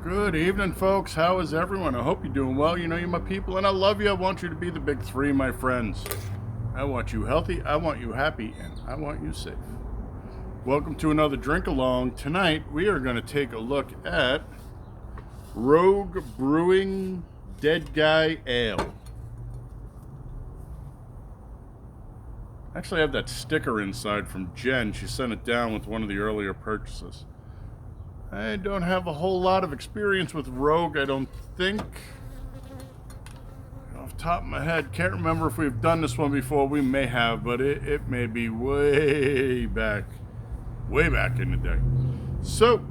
Good evening, folks. How is everyone? I hope you're doing well. You know you're my people, and I love you. I want you to be the big three, my friends. I want you healthy, I want you happy, and I want you safe. Welcome to another drink along. Tonight, we are going to take a look at Rogue Brewing Dead Guy Ale. Actually, I have that sticker inside from Jen. She sent it down with one of the earlier purchases. I don't have a whole lot of experience with Rogue, I don't think. Off the top of my head, can't remember if we've done this one before. We may have, but it may be way back in the day. So,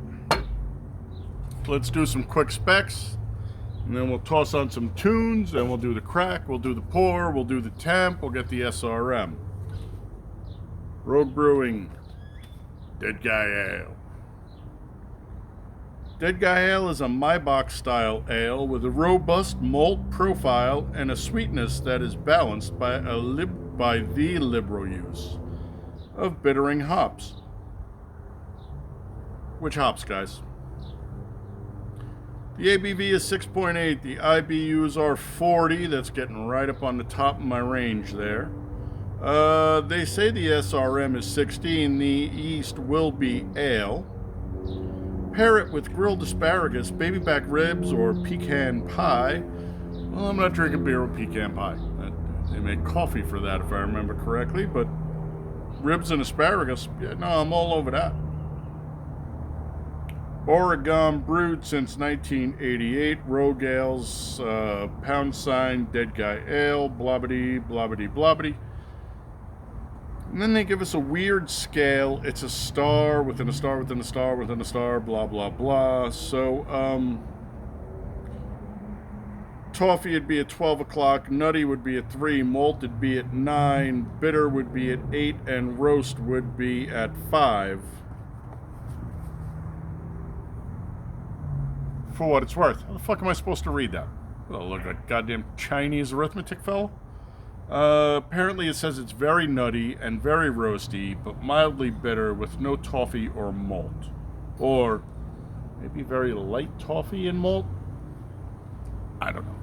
let's do some quick specs, and then we'll toss on some tunes, then we'll do the crack, we'll do the pour, we'll do the temp, we'll get the SRM. Rogue Brewing Dead Guy Ale. Dead Guy Ale is a maibock style ale with a robust malt profile and a sweetness that is balanced by the liberal use of bittering hops. Which hops, guys? The ABV is 6.8. The IBUs are 40. That's getting right up on the top of my range there. They say the SRM is 16. The yeast will be ale. Pair it with grilled asparagus, baby back ribs, or pecan pie. Well, I'm not drinking beer with pecan pie. They make coffee for that, if I remember correctly, but ribs and asparagus, yeah, no, I'm all over that. Oregon brewed since 1988. Rogue Ales, # Dead Guy Ale, blobbity, blobbity, blobbity. And then they give us a weird scale. It's a star within a star within a star within a star, blah, blah, blah. So, toffee would be at 12 o'clock, nutty would be at 3, malt would be at 9, bitter would be at 8, and roast would be at 5. For what it's worth. How the fuck am I supposed to read that? Oh, look like goddamn Chinese arithmetic fellow. Apparently it says it's very nutty and very roasty, but mildly bitter with no toffee or malt. Or maybe very light toffee and malt? I don't know.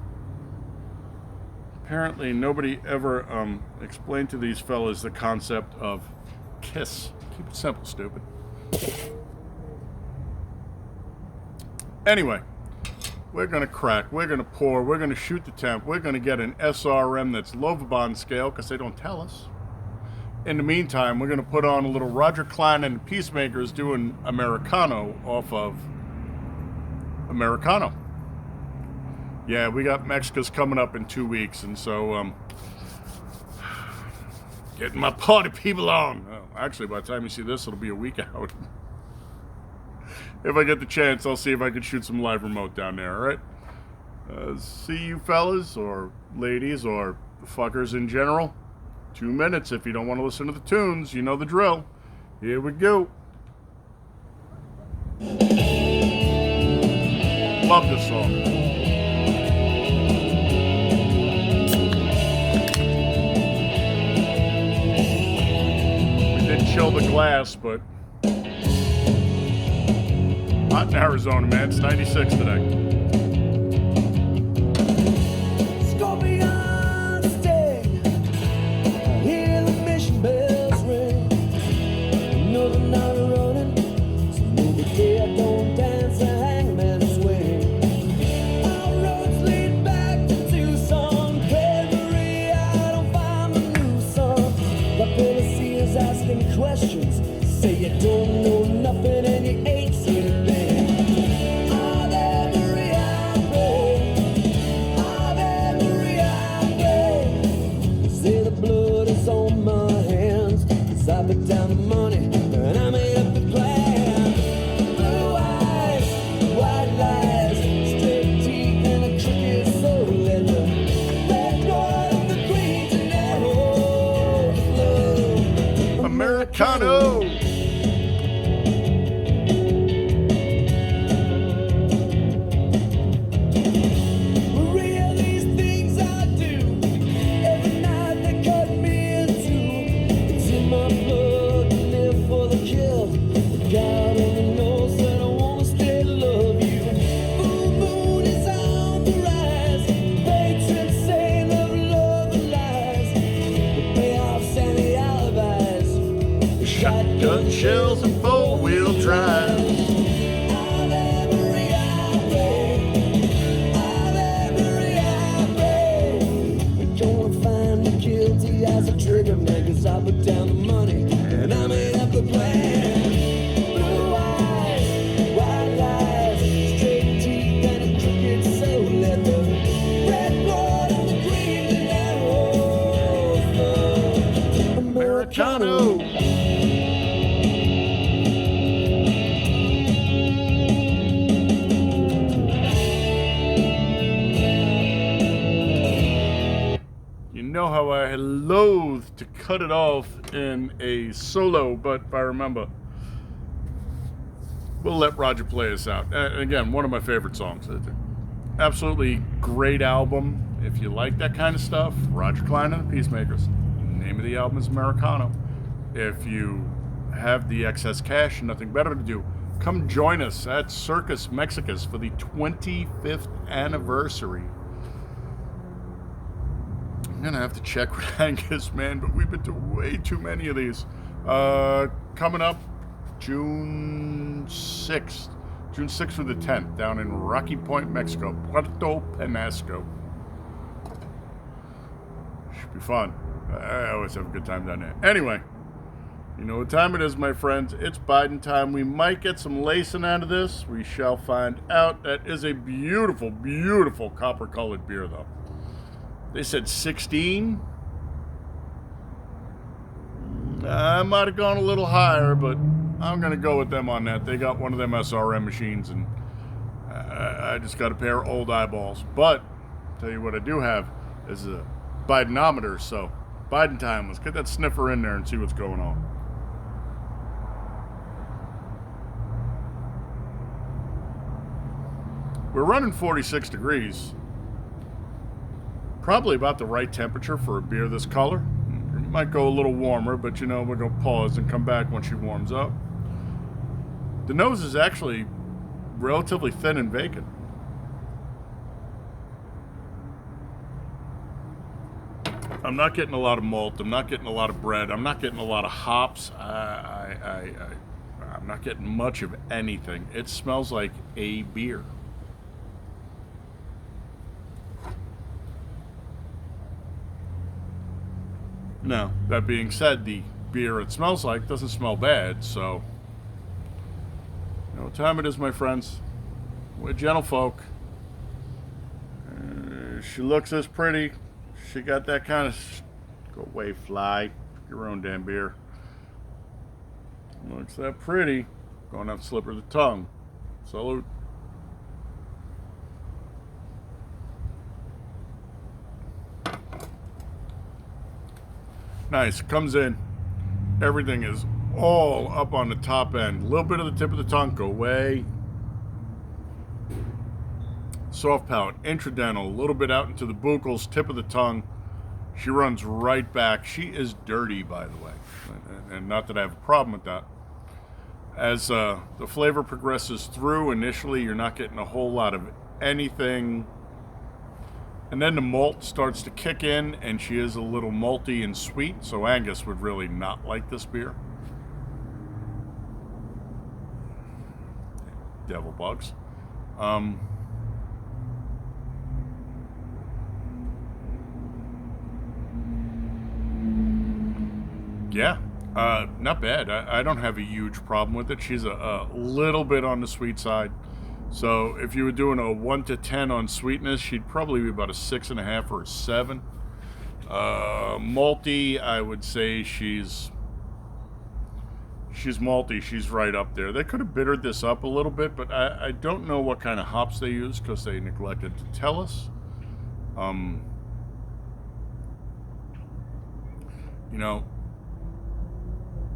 Apparently nobody ever explained to these fellas the concept of kiss. Keep it simple, stupid. Anyway. We're going to crack, we're going to pour, we're going to shoot the temp, we're going to get an SRM that's Lovabond scale, because they don't tell us. In the meantime, we're going to put on a little Roger Klein and the Peacemakers doing Americano off of Americano. Yeah, we got Mexica's coming up in 2 weeks, and so, getting my party people on. Oh, actually, by the time you see this, it'll be a week out. If I get the chance, I'll see if I can shoot some live remote down there, alright? See you fellas, or ladies, or fuckers in general. 2 minutes if you don't want to listen to the tunes. You know the drill. Here we go. Love this song. We did chill the glass, but... hot in Arizona, man. It's 96 today. Scorpion sting. I hear the mission bells ring. No, they're not running. So maybe I don't dance a hangman swing. Our roads lead back to Tucson. Prairie, I don't find the new song. The policy is asking questions. Say you don't know nothing and you ain't seen a thing. Are there I loathe to cut it off in a solo, but if I remember, we'll let Roger play us out. Again, one of my favorite songs. Absolutely great album. If you like that kind of stuff, Roger Klein and the Peacemakers. The name of the album is Americano. If you have the excess cash and nothing better to do, come join us at Circus Mexicus for the 25th anniversary. I'm gonna have to check with Angus, man, but we've been to way too many of these. Coming up June 6th through the 10th, down in Rocky Point, Mexico, Puerto Penasco. Should be fun. I always have a good time down there. Anyway, you know what time it is, my friends. It's Biden time. We might get some lacing out of this. We shall find out. That is a beautiful, beautiful copper-colored beer, though. They said 16. I might have gone a little higher, but I'm going to go with them on that. They got one of them SRM machines, and I just got a pair of old eyeballs. But, tell you what I do have is a Bidenometer, so Biden time. Let's get that sniffer in there and see what's going on. We're running 46 degrees. Probably about the right temperature for a beer this color. It might go a little warmer, but you know, we're going to pause and come back when she warms up. The nose is actually relatively thin and vacant. I'm not getting a lot of malt. I'm not getting a lot of bread. I'm not getting a lot of hops. I'm not getting much of anything. It smells like a beer. Now, that being said, the beer it smells like doesn't smell bad, so you know what time it is, my friends. We're gentle folk. She looks this pretty. She got that kind of... Go away, fly. Your own damn beer. Looks that pretty. Going to have to slip her the tongue. Salute. Nice. Comes in. Everything is all up on the top end. A little bit of the tip of the tongue. Go away. Soft palate. Intradental. A little bit out into the buccals. Tip of the tongue. She runs right back. She is dirty, by the way. And not that I have a problem with that. As the flavor progresses through, initially you're not getting a whole lot of anything. And then the malt starts to kick in, and she is a little malty and sweet, so Angus would really not like this beer. Devil bugs. Yeah, not bad. I don't have a huge problem with it. She's a little bit on the sweet side. So if you were doing a 1 to 10 on sweetness, she'd probably be about a 6.5 or a 7. Malty, I would say she's malty. She's right up there. They could have bittered this up a little bit, but I don't know what kind of hops they use because they neglected to tell us. You know,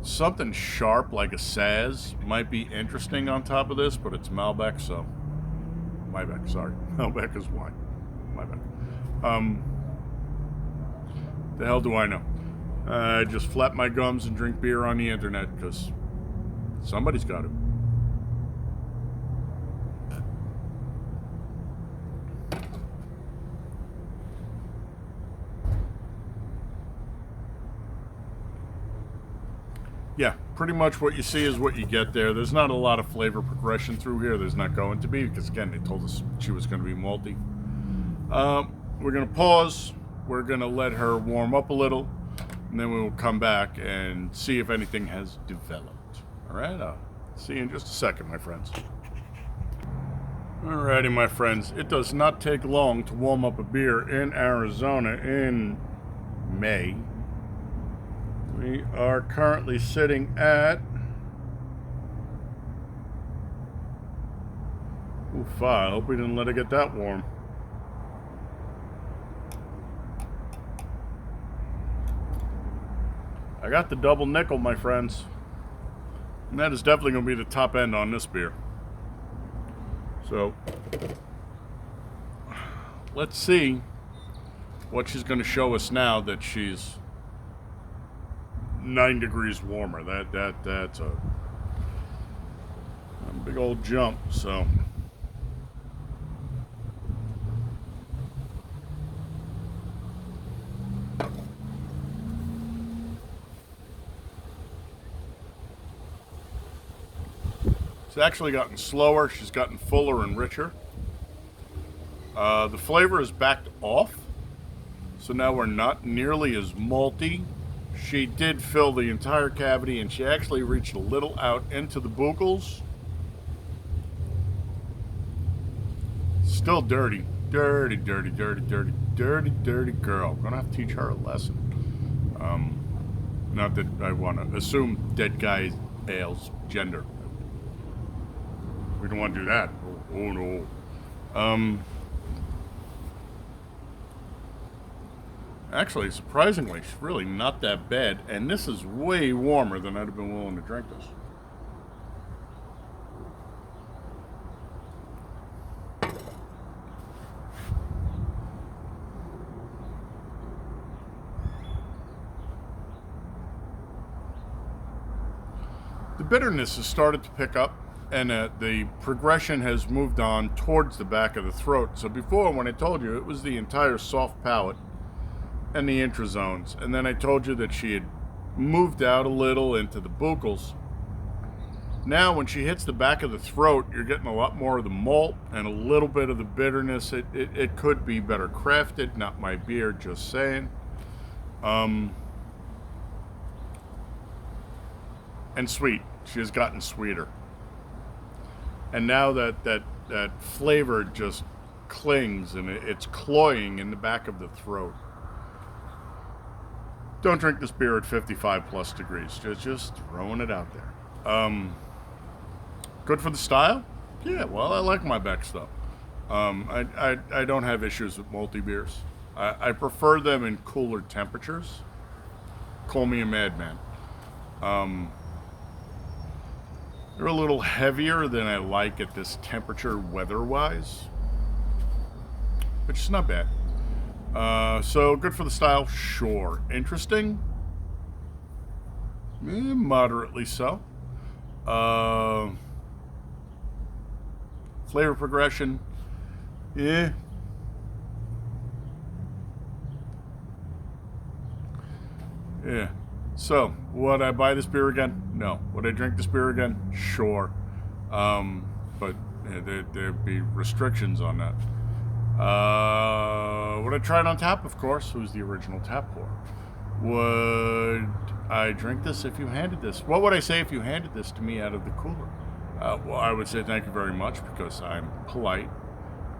something sharp like a Saz might be interesting on top of this, but it's Malbec, so... Maibock, sorry. Malbec is wine. Maibock. The hell do I know? I just flap my gums and drink beer on the internet, because somebody's got to. Yeah, pretty much what you see is what you get there. There's not a lot of flavor progression through here. There's not going to be, because again, they told us she was going to be malty. We're going to pause. We're going to let her warm up a little, and then we will come back and see if anything has developed. All right, I'll see you in just a second, my friends. Alrighty, my friends. It does not take long to warm up a beer in Arizona in May. We are currently sitting at 5. I hope we didn't let it get that warm. I got the double nickel, my friends. And that is definitely going to be the top end on this beer. So, let's see what she's going to show us now that she's 9 degrees warmer. That's a big old jump, so. It's actually gotten slower. She's gotten fuller and richer. The flavor is backed off, so now we're not nearly as malty. She did fill the entire cavity, and she actually reached a little out into the buccals. Still dirty. Dirty, dirty, dirty, dirty, dirty, dirty girl. Gonna have to teach her a lesson. Not that I want to assume dead guy ale's gender. We don't want to do that. Oh no. Actually, surprisingly, it's really not that bad. And this is way warmer than I'd have been willing to drink this. The bitterness has started to pick up. And the progression has moved on towards the back of the throat. So before, when I told you, it was the entire soft palate and the intrazones. And then I told you that she had moved out a little into the buccals. Now, when she hits the back of the throat, you're getting a lot more of the malt and a little bit of the bitterness. It could be better crafted. Not my beer, just saying. And sweet. She has gotten sweeter. And now that flavor just clings and it's cloying in the back of the throat. Don't drink this beer at 55 plus degrees. Just throwing it out there. Good for the style? Yeah, well, I like my Beck stuff. I don't have issues with multi beers. I prefer them in cooler temperatures. Call me a madman. They're a little heavier than I like at this temperature weather-wise. Which is not bad. So, good for the style? Sure. Interesting? Moderately so. Flavor progression? Yeah. Yeah. So, would I buy this beer again? No. Would I drink this beer again? Sure. But there'd be restrictions on that. Would I try it on tap? Of course. Who's the original tap pour? Would I drink this if you handed this? What would I say if you handed this to me out of the cooler? Well, I would say thank you very much because I'm polite.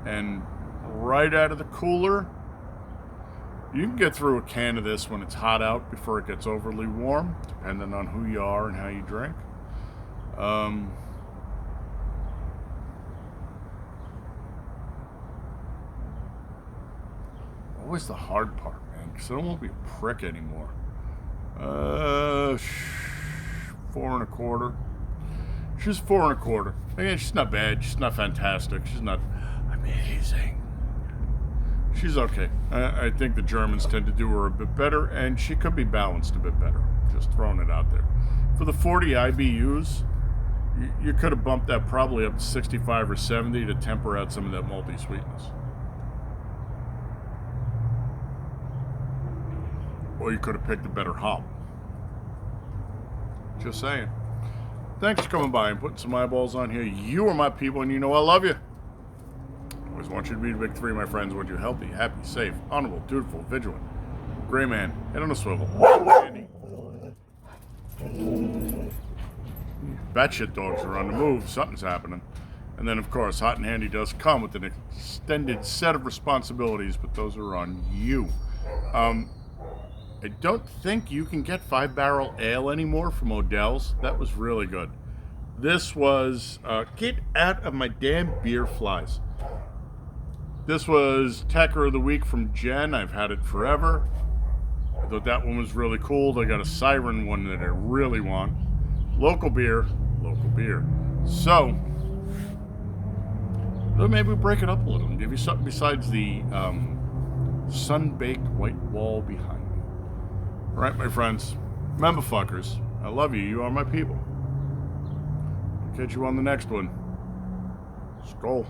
And right out of the cooler, you can get through a can of this when it's hot out before it gets overly warm, depending on who you are and how you drink. Always the hard part, man, because I don't want to be a prick anymore. 4 1/4. She's 4 1/4. Again, she's not bad. She's not fantastic. She's not amazing. She's okay. I think the Germans tend to do her a bit better, and she could be balanced a bit better. Just throwing it out there. For the 40 IBUs, you could have bumped that probably up to 65 or 70 to temper out some of that malty sweetness. Or you could have picked a better hop. Just saying. Thanks for coming by and putting some eyeballs on here. You are my people, and you know I love you. Always want you to be the big three, my friends. Want you healthy, happy, safe, honorable, dutiful, vigilant, gray man, head on a swivel. Andy. Batshit dogs are on the move. Something's happening. And then, of course, Hot and Handy does come with an extended set of responsibilities, but those are on you. I don't think you can get 5-barrel ale anymore from Odell's. That was really good. This was, get out of my damn beer flies. This was Tecker of the Week from Jen. I've had it forever. I thought that one was really cool. They got a siren one that I really want. Local beer, local beer. So, maybe we break it up a little and give you something besides the sun-baked white wall behind me. All right, my friends, member fuckers, I love you. You are my people. I'll catch you on the next one. Skull.